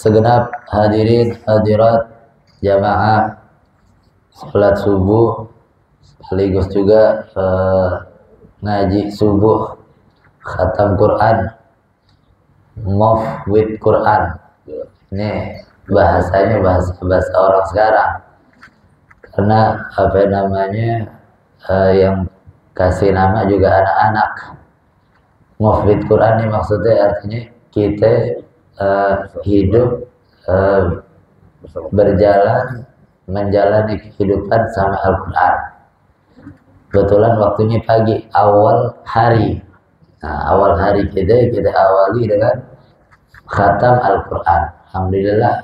Segenap hadirin hadirat jamaah salat subuh sekaligus juga ngaji subuh khatam Quran, move with Quran. Ini bahasanya bahasa orang sekarang, karena yang kasih nama juga anak-anak. Move with Quran ini maksudnya artinya kita hidup berjalan menjalani kehidupan sama Al-Quran. Kebetulan waktunya pagi, awal hari. Nah, awal hari kita awali dengan khatam Al-Quran. Alhamdulillah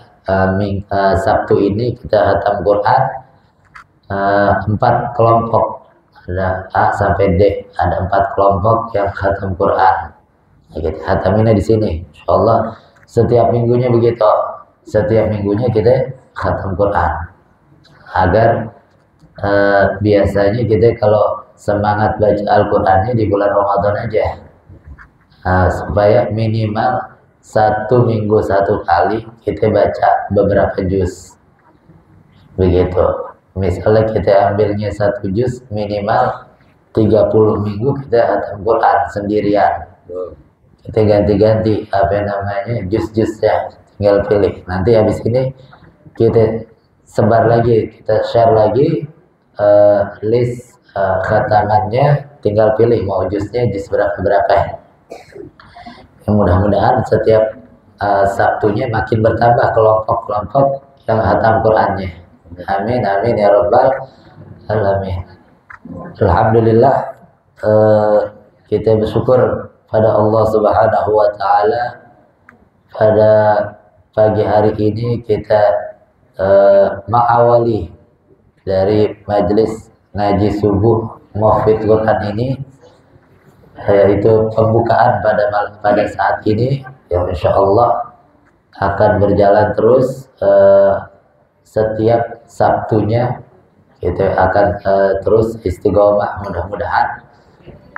Sabtu ini kita khatam Quran 4 kelompok. Ada A sampai D, ada 4 kelompok yang khatam Quran. Nah, kita khataminnya di sini. Insyaallah setiap minggunya begitu. Setiap minggunya kita khatam Quran. Agar biasanya kita kalau semangat baca Al-Qurannya di bulan Ramadan aja, supaya minimal 1 minggu 1 kali kita baca beberapa juz. Begitu. Misalnya kita ambilnya 1 juz, minimal 30 minggu kita khatam Quran sendirian. Kita ganti-ganti juz-juznya, tinggal pilih. Nanti habis ini kita sebar lagi, kita share lagi list khatamannya, tinggal pilih mau juznya juz berapa. Mudah-mudahan setiap Sabtunya makin bertambah kelompok-kelompok yang khatam Qurannya. Amin amin ya rabbal alamin. Alhamdulillah, kita bersyukur pada Allah Subhanahu wa taala, pada pagi hari ini kita mengawali dari majelis ngaji subuh Mufid Quran ini, yaitu pembukaan pada saat ini yang insyaallah akan berjalan terus. Setiap Sabtunya kita akan terus istiqomah. Mudah-mudahan,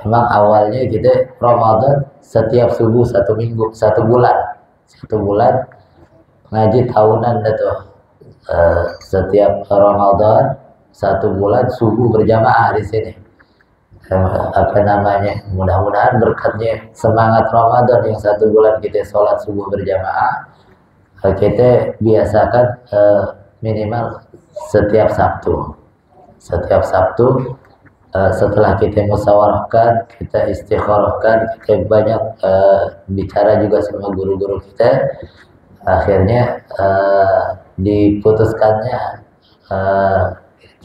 memang awalnya kita Ramadan setiap subuh 1 minggu, 1 bulan ngaji tahunan itu. Setiap Ramadan 1 bulan subuh berjamaah di sini. Mudah-mudahan berkatnya semangat Ramadan yang 1 bulan kita sholat subuh berjamaah, kita biasakan minimal setiap Sabtu. Setelah kita musyawarahkan, kita istikharahkan, kita banyak bicara juga sama guru-guru kita, akhirnya diputuskannya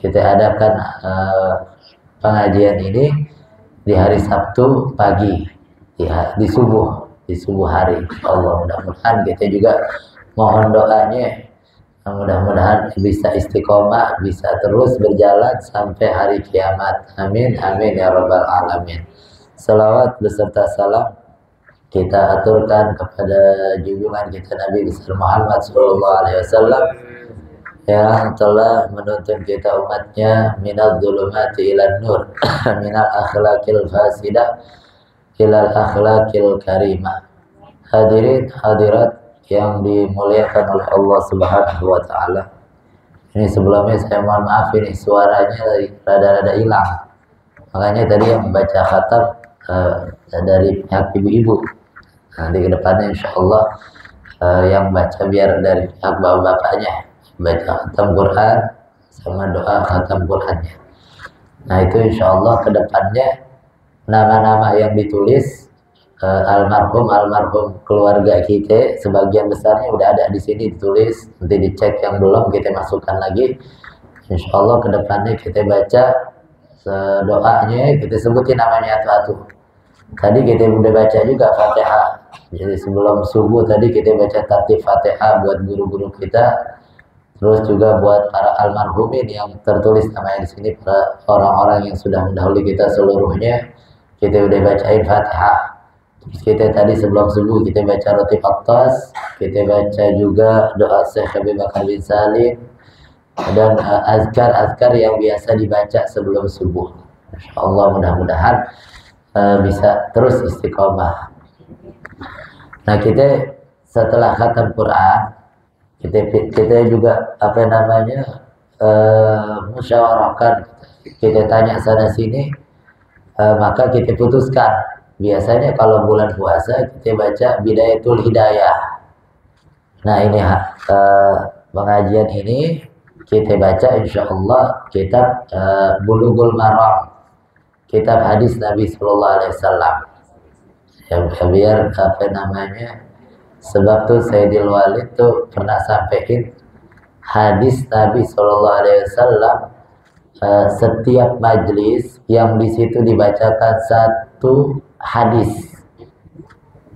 kita adakan pengajian ini di hari Sabtu pagi, di subuh hari. Allah, mudah-mudahan kita juga mohon doanya, mudah-mudahan bisa istiqomah, bisa terus berjalan sampai hari kiamat. Amin amin ya rabbal alamin. Salawat beserta salam kita aturkan kepada junjungan kita Nabi besar Muhammad sallallahu alaihi wasallam, yang telah menuntun kita umatnya minal dzulumati ilan nur, minal akhlaqil fasidah ilal akhlaqil karimah. Hadirin hadirat yang dimuliakan oleh Allah Subhanahu wa taala. Ini sebelumnya saya mohon maaf, ini suaranya rada-rada hilang. Makanya tadi yang membaca khatam dari pihak ibu-ibu. Nanti ke depannya insyaallah yang baca biar dari pihak bapak-bapaknya, baca khatam Quran sama doa khatam Qurannya. Nah, itu insyaallah ke depannya nama-nama yang ditulis almarhum keluarga kita sebagian besarnya udah ada di sini ditulis. Nanti dicek yang belum kita masukkan lagi. Insyaallah ke depannya kita baca doanya, kita sebutin namanya satu-satu. Tadi kita udah baca juga Fatihah. Jadi sebelum subuh tadi kita baca tartib Fatihah buat guru-guru kita. Terus juga buat para almarhumin yang tertulis namanya di sini, para orang-orang yang sudah mendahului kita seluruhnya, kita udah bacain Fatihah. Terus kita tadi sebelum subuh kita baca roti Attas, kita baca juga doa Syekh Habib Bakar bin Salim, dan azkar yang biasa dibaca sebelum subuh. Insyaallah mudah-mudahan bisa terus istiqomah. Nah, kita setelah khatam Quran kita juga apa namanya musyawarahkan, kita tanya sana sini, maka kita putuskan. Biasanya kalau bulan puasa kita baca Bidayatul Hidayah. Nah ini pengajian ini kita baca insya Allah kitab Bulughul Maram, kitab hadis Nabi Sallallahu Alaihi Wasallam. Ya, biar apa namanya, sebab tuh Sayyidil Walid tuh pernah sampaikan hadis Nabi Sallallahu Alaihi Wasallam, setiap majlis yang di situ dibacakan satu hadis,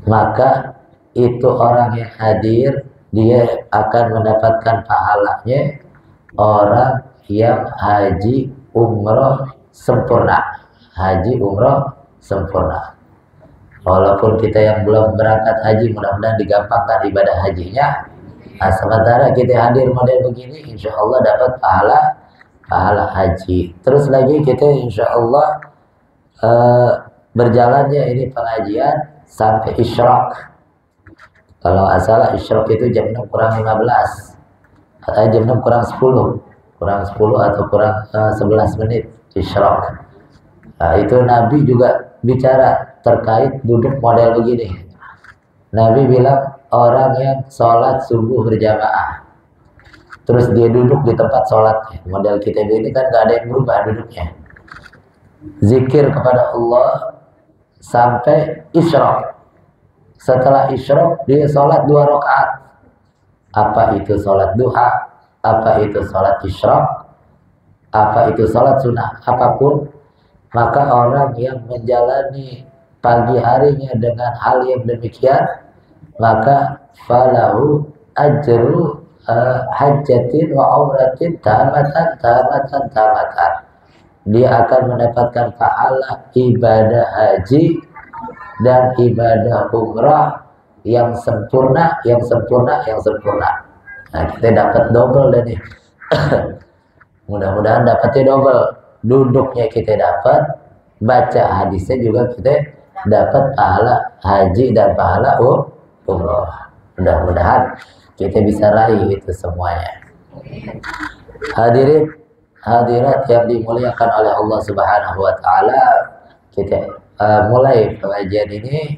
maka itu orang yang hadir dia akan mendapatkan pahalanya orang yang haji umroh sempurna. Haji umroh sempurna. Walaupun kita yang belum berangkat haji, mudah-mudahan digampangkan ibadah hajinya. Nah, sementara kita hadir model begini, insya Allah dapat pahala haji. Terus lagi kita insya Allah berjalannya ini pengajian sampai isyraq. Kalau nggak salah isyraq itu jam 6 kurang 15 atau jam 6 kurang 10 atau kurang 11 menit isyraq. Nah, itu Nabi juga bicara terkait duduk model begini. Nabi bilang orang yang sholat subuh berjamaah, terus dia duduk di tempat sholatnya, model kita begini kan gak ada yang berubah duduknya, zikir kepada Allah sampai isyraq. Setelah isyraq dia sholat 2 rakaat. Apa itu sholat duha, apa itu sholat isyraq, apa itu sholat sunnah, apapun, maka orang yang menjalani pagi harinya dengan hal yang demikian, maka falahu ajru hajjatin wa umratin tamatan. Dia akan mendapatkan pahala ibadah haji dan ibadah umrah yang sempurna. Nah, kita dapat double dan nih. Mudah-mudahan dapatnya double. Duduknya kita dapat, baca hadisnya juga kita dapat pahala haji dan pahala umrah. Mudah-mudahan kita bisa raih itu semuanya. Hadirin hadirat yang dimuliakan oleh Allah Subhanahu wa taala, kita mulai pengajian ini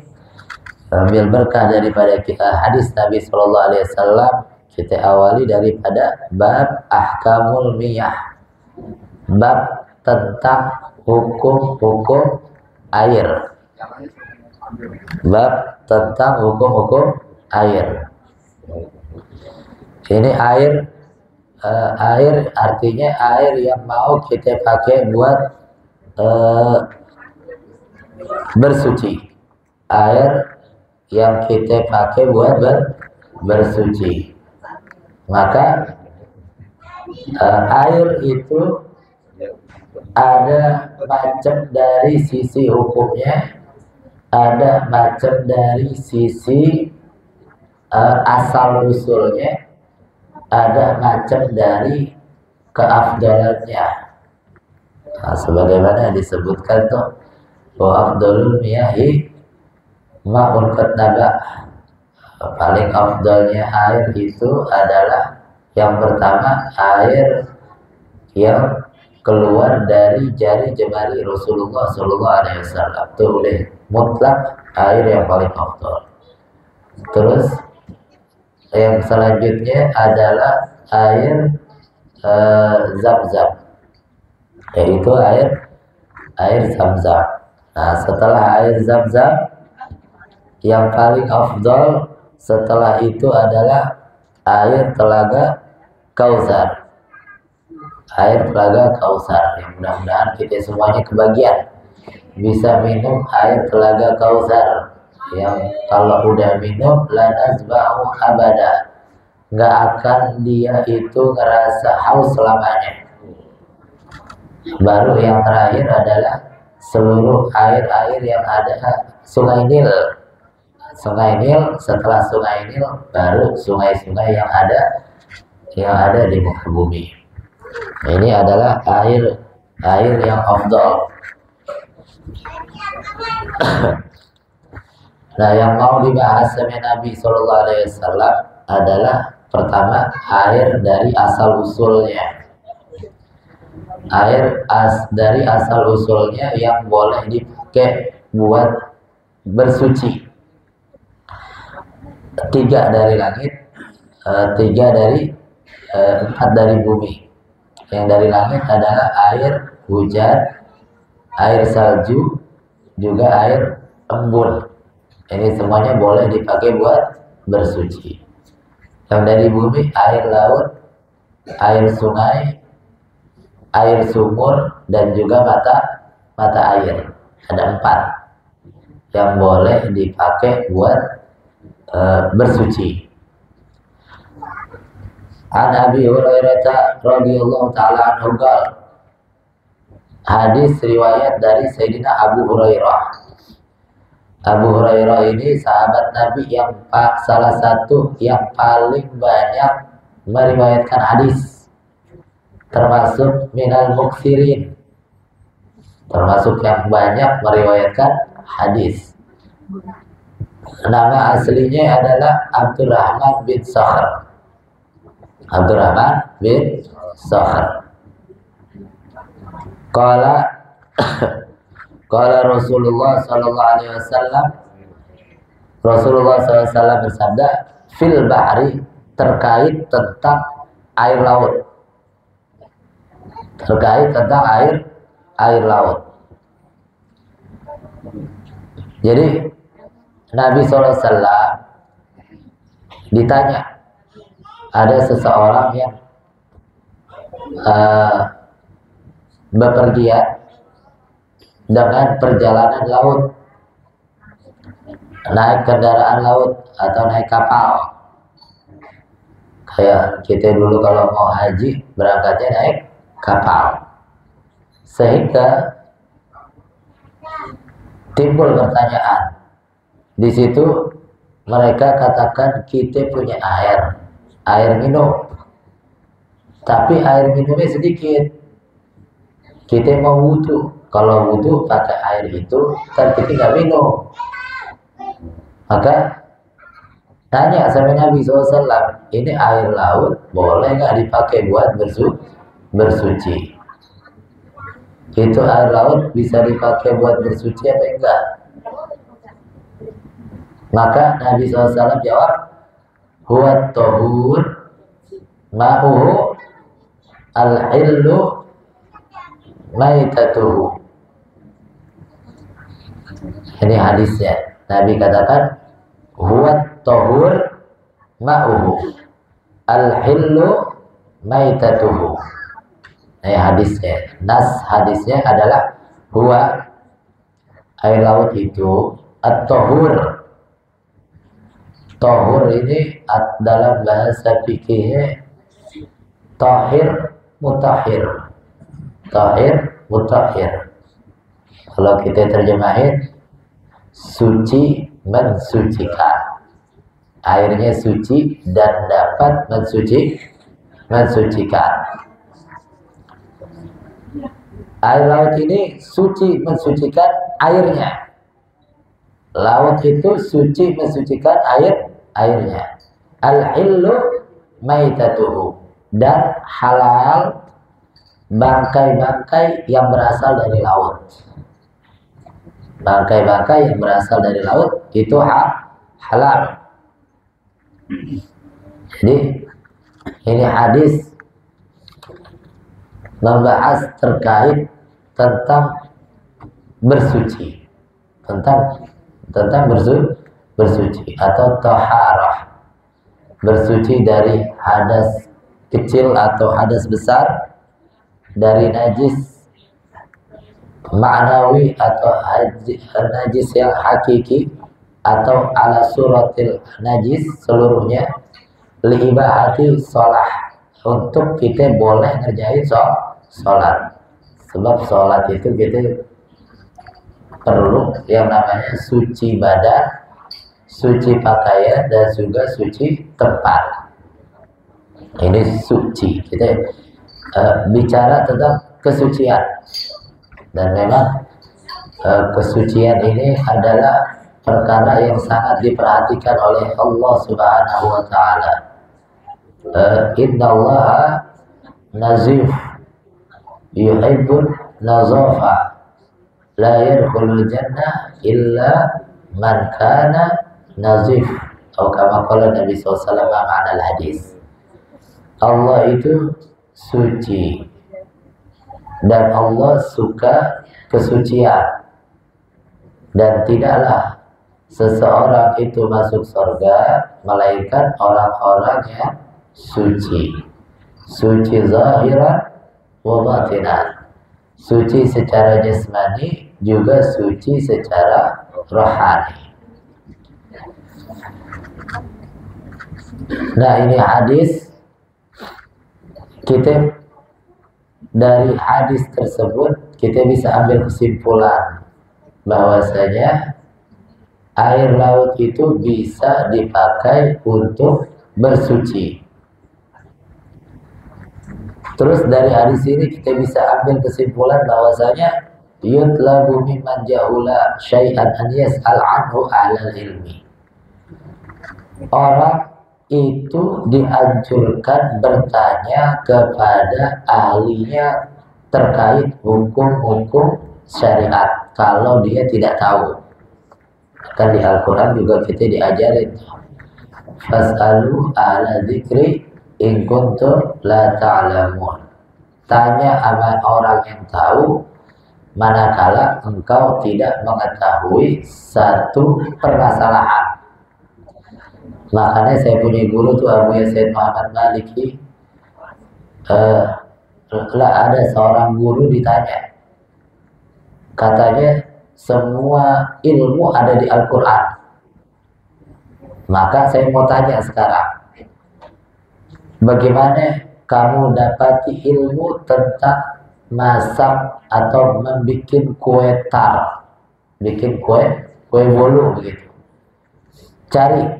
ambil berkah daripada hadis Nabi sallallahu alaihi wasallam. Kita awali daripada bab ahkamul miyah, bab tentang hukum-hukum air. Bab tentang hukum-hukum air. Ini air artinya air yang mau kita pakai buat bersuci. Air yang kita pakai buat bersuci. Maka air itu ada macam dari sisi hukumnya, ada macam dari sisi asal usulnya, ada macam dari keafdalannya. Nah, sebagaimana disebutkan tuh, wa afdalul miyahi ma'un qad naba. Paling afdalnya air itu adalah yang pertama air yang keluar dari jari jemari Rasulullah Sallallahu Alaihi Wasallam. Itu udah mutlak air yang paling afdal. Terus yang selanjutnya adalah air zam-zam, yaitu air zam-zam. Nah, setelah air zam-zam, yang paling afdal setelah itu adalah air telaga Kautsar. Air telaga Kautsar. Yang mudah-mudahan kita semuanya kebagian bisa minum air telaga Kautsar. Yang kalau udah minum la nazba'u abada, nggak akan dia itu ngerasa haus selamanya. Baru yang terakhir adalah seluruh air-air yang ada Sungai Nil. Sungai Nil, setelah Sungai Nil baru sungai-sungai yang ada di muka bumi. Ini adalah air yang afdal. Nah, yang mau dibahas sama Nabi Sallallahu Alaihi Wasallam adalah Pertama, air dari asal usulnya. Dari asal usulnya yang boleh dipakai buat bersuci. 3 dari langit, 4 dari bumi. Yang dari langit adalah air hujan, air salju, juga air embun. Ini semuanya boleh dipakai buat bersuci. Yang dari bumi, air laut, air sungai, air sumur, dan juga mata air. Ada 4 yang boleh dipakai buat bersuci. An Abi Hurairah radhiyallahu taala anhu qala, hadis riwayat dari Sayyidina Abu Hurairah. Abu Hurairah ini sahabat Nabi yang salah satu yang paling banyak meriwayatkan hadis, termasuk minal muksirin, termasuk yang banyak meriwayatkan hadis. Nama aslinya adalah Abdurrahman bin Sakhr. Abdurrahman bin Sakhr. Qala Rasulullah sallallahu alaihi wasallam, Rasulullah SAW bersabda, fil bahri, terkait tentang air laut. Terkait tentang air laut. Jadi Nabi SAW ditanya, ada seseorang yang bepergian dengan perjalanan laut, naik kendaraan laut atau naik kapal. Kayak kita dulu kalau mau haji berangkatnya naik kapal. Sehingga timbul pertanyaan. Di situ mereka katakan kita punya air minum, tapi air minumnya sedikit. Kita mau wudu, kalau wudu pakai air itu, kan kita nggak minum. Maka tanya sama Nabi SAW, ini air laut boleh nggak dipakai buat bersuci? Itu air laut bisa dipakai buat bersuci apa enggak? Maka Nabi SAW jawab, huwa tahur ma'uhu al-hillu maitatuhu. Ini hadisnya. Nabi katakan, huwa tahur ma'uhu al-hillu maitatuhu. Ini hadisnya. Nas hadisnya adalah huwa, air laut itu, at-tahur. Tahur ini dalam bahasa fikihnya tahir mutahhir. Tahir mutahhir. Kalau kita terjemahin, suci mensucikan. Airnya suci dan dapat mensucikan. Air laut ini suci mensucikan airnya. Laut itu suci mensucikan airnya. Al-hillu maitatuhu, dan halal bangkai-bangkai yang berasal dari laut. Bangkai-bangkai yang berasal dari laut itu halal. Jadi ini hadis membahas terkait tentang bersuci, tentang bersuci atau taharah, bersuci dari hadas kecil atau hadas besar, dari najis ma'nawi atau najis yang hakiki, atau ala suratil najis seluruhnya, liibahati sholah, untuk kita boleh ngerjain sholat. Sebab sholat itu kita perlu yang namanya suci badan, suci pakaian, dan juga suci tempat. Ini suci. Kita bicara tentang kesucian, dan memang kesucian ini adalah perkara yang sangat diperhatikan oleh Allah Subhanahu wa Ta'ala. innallaha nazif yuhibbun nazafa la yadkhulul jannah illa man kana nazif, atau kama qala Nabi SAW ma'ana al-hadis. Allah itu suci dan Allah suka kesucian, dan tidaklah seseorang itu masuk surga melainkan orang-orang yang suci, suci zahiran wa batinan, suci secara jasmani juga suci secara rohani. Nah, ini hadis, kita dari hadis tersebut kita bisa ambil kesimpulan bahwasanya air laut itu bisa dipakai untuk bersuci. Terus dari hadis ini kita bisa ambil kesimpulan bahwasanya yutlabu mimman jahula syai'an an yas'al anhu ahlal ilmi. Orang itu dianjurkan bertanya kepada ahlinya terkait hukum-hukum syariat kalau dia tidak tahu. Kan di Al-Quran juga kita diajarin, fas'alu ahla dzikri in kuntum la ta'lamun. Tanya sama orang yang tahu manakala engkau tidak mengetahui satu permasalahan. Makanya saya punya guru tuh Abu Yasin Muhammad Maliki. Ada seorang guru ditanya, katanya semua ilmu ada di Al-Quran. Maka saya mau tanya sekarang, bagaimana kamu dapati ilmu tentang masak atau membuat kue tar, bikin kue bolu begitu? Cari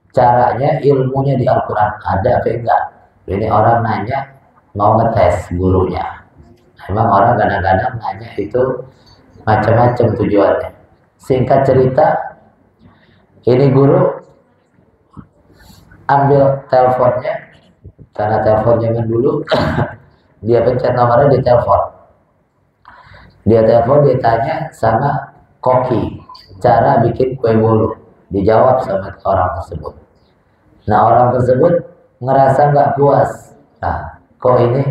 caranya, ilmunya di Al-Quran ada apa enggak? Ini orang nanya mau ngetes gurunya. Emang orang kadang-kadang nanya itu macam-macam tujuannya. Singkat cerita, ini guru ambil teleponnya, karena telepon zaman dulu dia pencet nomornya, dia telepon. Dia tanya sama koki cara bikin kue bolu. Dijawab sama orang tersebut. Nah, orang tersebut ngerasa nggak puas. Nah, kok ini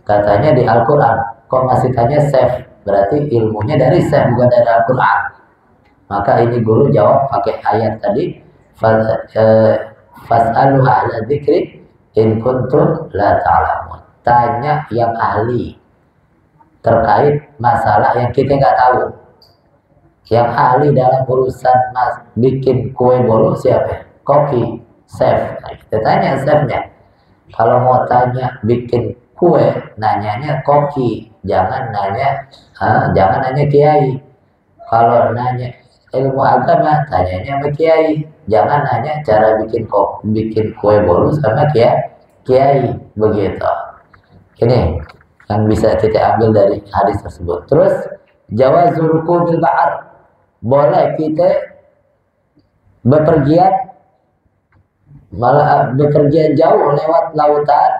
katanya di Al-Quran, kok masih tanya save? Berarti ilmunya dari save, bukan dari Al-Quran. Maka ini guru jawab pakai ayat tadi, fas'alu ahla dzikri in kuntum la ta'lamun. Tanya yang ahli terkait masalah yang kita nggak tahu. Yang ahli dalam urusan bikin kue bolu siapa? Koki, chef. Nah, kita tanya chefnya. Kalau mau tanya bikin kue, nanyanya koki, jangan nanya kiai. Kalau nanya ilmu agama, tanyanya sama kiai. Jangan nanya cara bikin kue bolu sama kiai, begitu. Ini yang bisa kita ambil dari hadis tersebut. Terus jawazul rukubil bahr, boleh kita bepergian jauh lewat lautan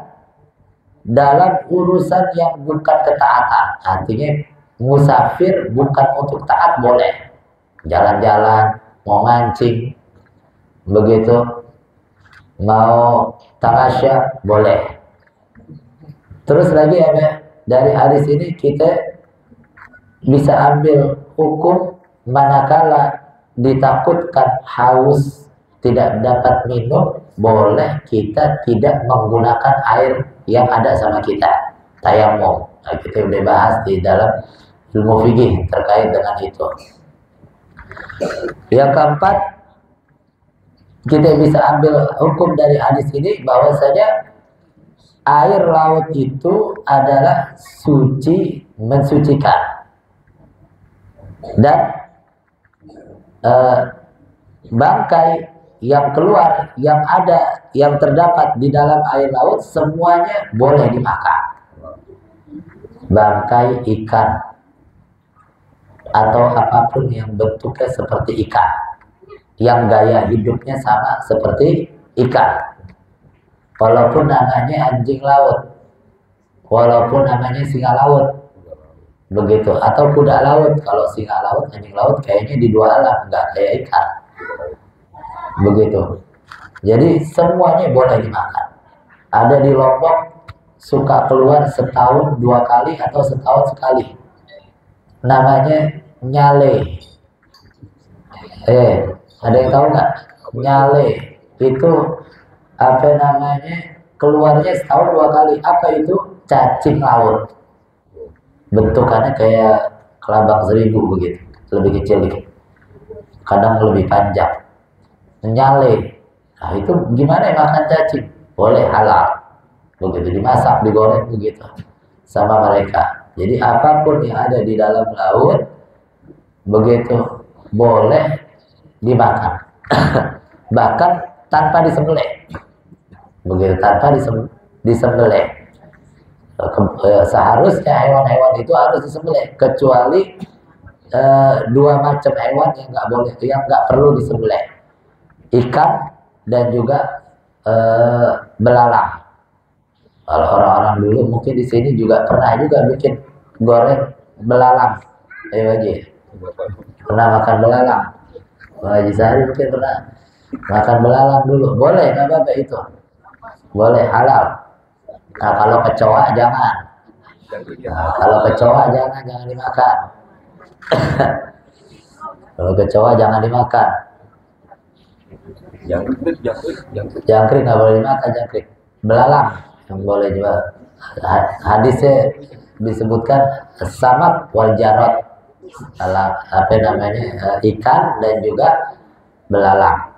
dalam urusan yang bukan ketaatan. Artinya musafir bukan untuk taat boleh. Jalan-jalan, mau mancing, begitu, mau tamasya boleh. Terus lagi ada dari hadis ini kita bisa ambil hukum manakala ditakutkan haus tidak dapat minum, boleh kita tidak menggunakan air yang ada sama kita, tayamum. Nah, kita udah bahas di dalam ilmu fikih terkait dengan itu. Yang keempat, kita bisa ambil hukum dari hadis ini bahwasanya air laut itu adalah suci, mensucikan. Dan bangkai yang keluar, yang ada, yang terdapat di dalam air laut, semuanya boleh dimakan. Bangkai ikan atau apapun yang bentuknya seperti ikan, yang gaya hidupnya sama seperti ikan. walaupun namanya anjing laut, walaupun namanya singa laut, begitu, atau kuda laut. Kalau singa laut, anjing laut kayaknya di dua alam, nggak kayak ikan, begitu. Jadi semuanya boleh dimakan. Ada di Lombok suka keluar setahun 2 kali atau setahun sekali, namanya nyale. Ada yang tahu nggak? Nyale itu apa namanya? Keluarnya setahun 2 kali. Apa itu? Cacing laut. Bentukannya kayak kelabang seribu begitu, lebih kecil dikit, kadang lebih panjang. Nyale. Nah itu gimana makan cacing? Boleh, halal. Begitu, dimasak, digoreng begitu sama mereka. Jadi apapun yang ada di dalam laut begitu boleh dimakan. Bahkan tanpa disembelih. Begitu, tanpa disembelih. Seharusnya hewan-hewan itu harus disembelih, kecuali 2 macam hewan yang nggak boleh, yang nggak perlu disembelih, ikan dan juga belalang. Kalau orang-orang dulu mungkin di sini juga pernah juga bikin goreng belalang. Ayo Haji, pernah makan belalang? Haji Sari mungkin pernah makan belalang dulu. Boleh, nggak apa-apa itu, boleh, halal. Nah kalau kecoa jangan. Kalau kecoa jangan dimakan. Kalau kecoa jangan dimakan. Jangkrik nggak boleh dimakan, jangkrik. Belalang yang boleh juga. Hadisnya disebutkan samak wal jarot, apa namanya, ikan dan juga belalang.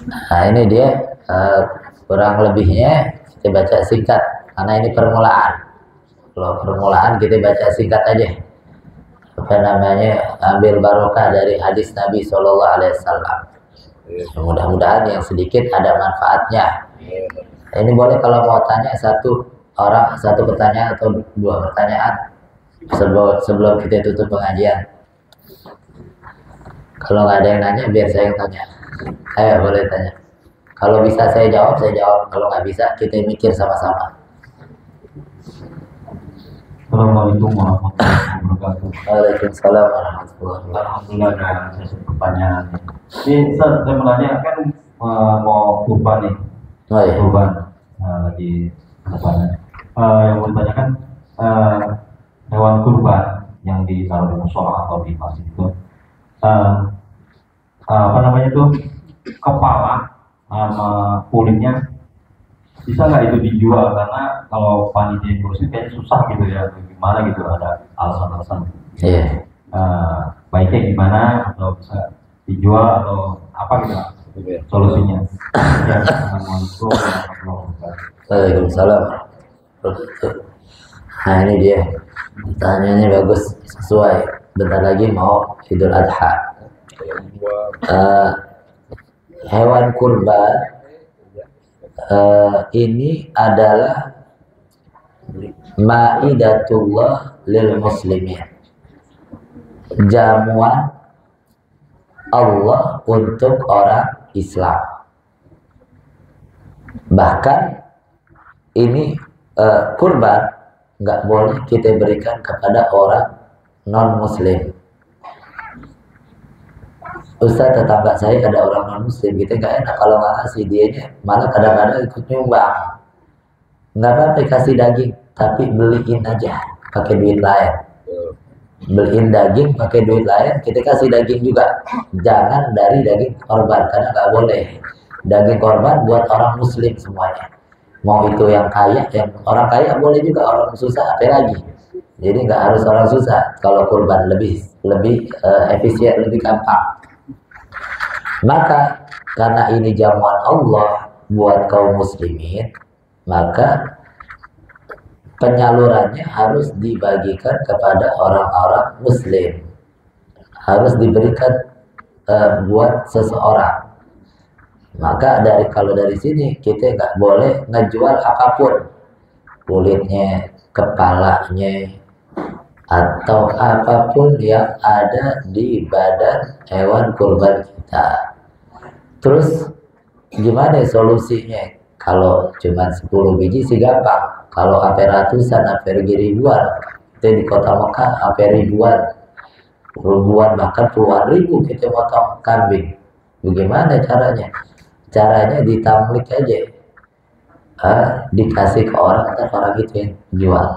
Nah ini dia kurang lebihnya, kita baca singkat karena ini permulaan. Kalau permulaan kita baca singkat aja, apa namanya, ambil barokah dari hadis Nabi SAW. Mudah-mudahan yang sedikit ada manfaatnya. Ini boleh kalau mau tanya satu orang satu pertanyaan atau 2 pertanyaan sebelum kita tutup pengajian. Kalau nggak ada yang nanya, biar saya yang tanya. Ayo boleh tanya. Kalau bisa saya jawab, saya jawab. Kalau nggak bisa, kita mikir sama-sama. Assalamualaikum warahmatullahi wabarakatuh. Waalaikumsalam warahmatullahi wabarakatuh. Alhamdulillah ada sesi pertanyaan. Ini saya menanya kan mau kurban nih. Oh, iya. Kurban lagi kedepannya. Yang mau ditanyakan hewan kurban yang ditaruh di musola atau di masjid itu, apa namanya itu, kepala sama kulitnya bisa nggak itu dijual? Karena kalau panitia kursi kayaknya susah gitu ya, gimana gitu, ada alasan-alasan. Iya. Baiknya gimana, atau bisa dijual atau apa gitu solusinya? Ya, Assalamualaikum warahmatullahi wabarakatuh. Waalaikumsalam. Nah ini dia, pertanyaannya bagus, sesuai. Bentar lagi mau Idul Adha. Hewan kurban ini adalah ma'idatullah lil muslimin, jamuan Allah untuk orang Islam. Bahkan ini kurban nggak boleh kita berikan kepada orang non muslim. Ustaz, tetangga saya ada orang non muslim, kita nggak enak kalau nggak kasih, dianya malah kadang-kadang ikut nyumbang. Nggak apa-apa kasih daging, tapi beliin aja pakai duit lain. Beliin daging pakai duit lain, kita kasih daging juga, jangan dari daging korban, karena nggak boleh. Daging korban buat orang muslim semuanya, mau itu yang kaya, yang orang kaya boleh juga, orang susah apa lagi. Jadi nggak harus orang susah, kalau kurban lebih efisien, lebih gampang. Maka karena ini jamuan Allah buat kaum muslimin, maka penyalurannya harus dibagikan kepada orang-orang muslim, harus diberikan buat seseorang. Maka kalau dari sini kita nggak boleh ngejual apapun, kulitnya, kepalanya, atau apapun yang ada di badan hewan kurban kita. Terus gimana solusinya? Kalau cuma 10 biji sih gampang. Kalau sampai ratusan, sampai ribuan, itu di kota Mekah sampai ribuan bahkan puluhan ribu kita potong kambing. Bagaimana caranya? Caranya ditamlik aja, dikasih ke orang, atau orang gitu yang jual,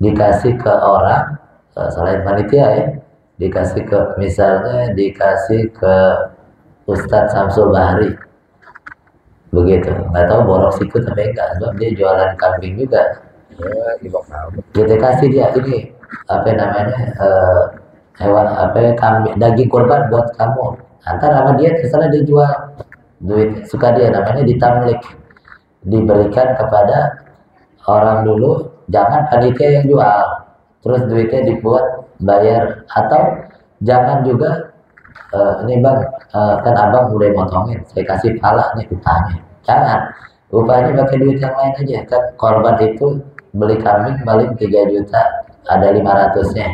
dikasih ke orang selain panitia ya, dikasih ke, misalnya dikasih ke Ustadz Samsul Bahri, begitu. Nggak tahu borok sikut apa enggak, sebab dia jualan kambing juga. Kita kasih dia ini apa namanya, hewan apa ya, kambing daging kurban buat kamu, antar sama dia, terserah dia jual, duit suka dia, namanya ditamlik, diberikan kepada orang dulu, jangan panitia yang jual terus duitnya dibuat bayar, atau jangan juga ini bang, kan abang mulai motongin, saya kasih pala nih upahnya, jangan, upahnya pakai duit yang lain aja. Kan korban itu beli kambing paling 3 juta, ada 500-nya,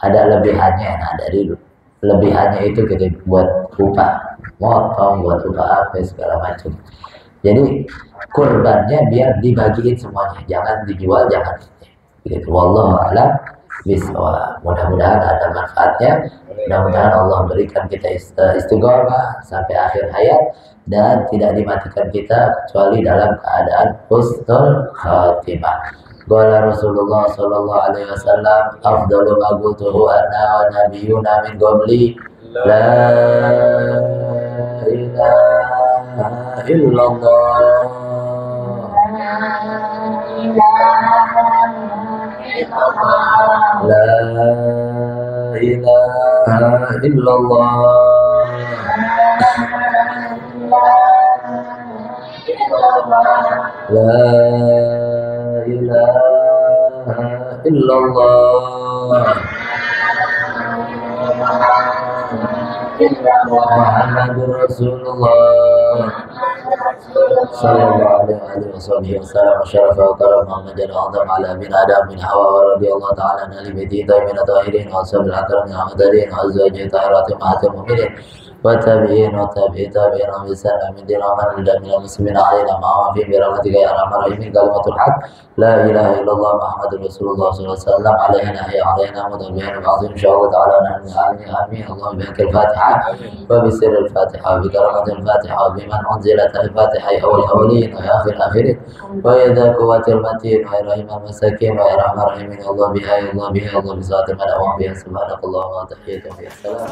ada lebihannya. Nah dari lebihannya itu kita buat upah, motong, buat upah apa segala macam. Jadi kurbannya biar dibagiin semuanya, jangan dijual, jangan gitu. Wallahu a'lam bishawab. Mudah-mudahan ada manfaatnya. Mudah-mudahan Allah berikan kita istiqomah sampai akhir hayat dan tidak dimatikan kita kecuali dalam keadaan husnul khatimah. Qala Rasulullah sallallahu alaihi wasallam, afdalu ma qultuhu ana wa nabiyyuna min qabli la ilaha illallah. La ilaha illallah. La ilaha illallah. Muhammadur Rasulullah sallallahu alaihi wasallam. Syarafa wa karama Muhammadan a'zam ala min adam min hawa wa radiyallahu ta'ala an ali baiti tayyibin tahirin wa sabil akram min ahmadarin wa azwaji tahiratin ma'atul mu'minin wa tabi'in wa tabi'i tabi'in wa bisalam min din wa man ila min muslimin alaina ma'ama fi birahmatika ya arhamar rahimin. Kalimatul haq la ilaha illallah Muhammadur Rasulullah sallallahu alaihi wasallam. Alaina ya alaina mudabiyan azim insyaallah ta'ala amin amin. Allah bihaqil Fatihah wa bi sirril Fatihah wa bi karamatil Fatihah wa biman unzilat al-Fatihah ya awal awalin wa ya akhir akhirin wa ya dha quwwatil matin wa ya rahimul masakin wa ya rahmar rahimin. Allah biha ya Allah biha Allah bi zati man wa biha subhanakallahumma wa tahiyyatuhum ya salam.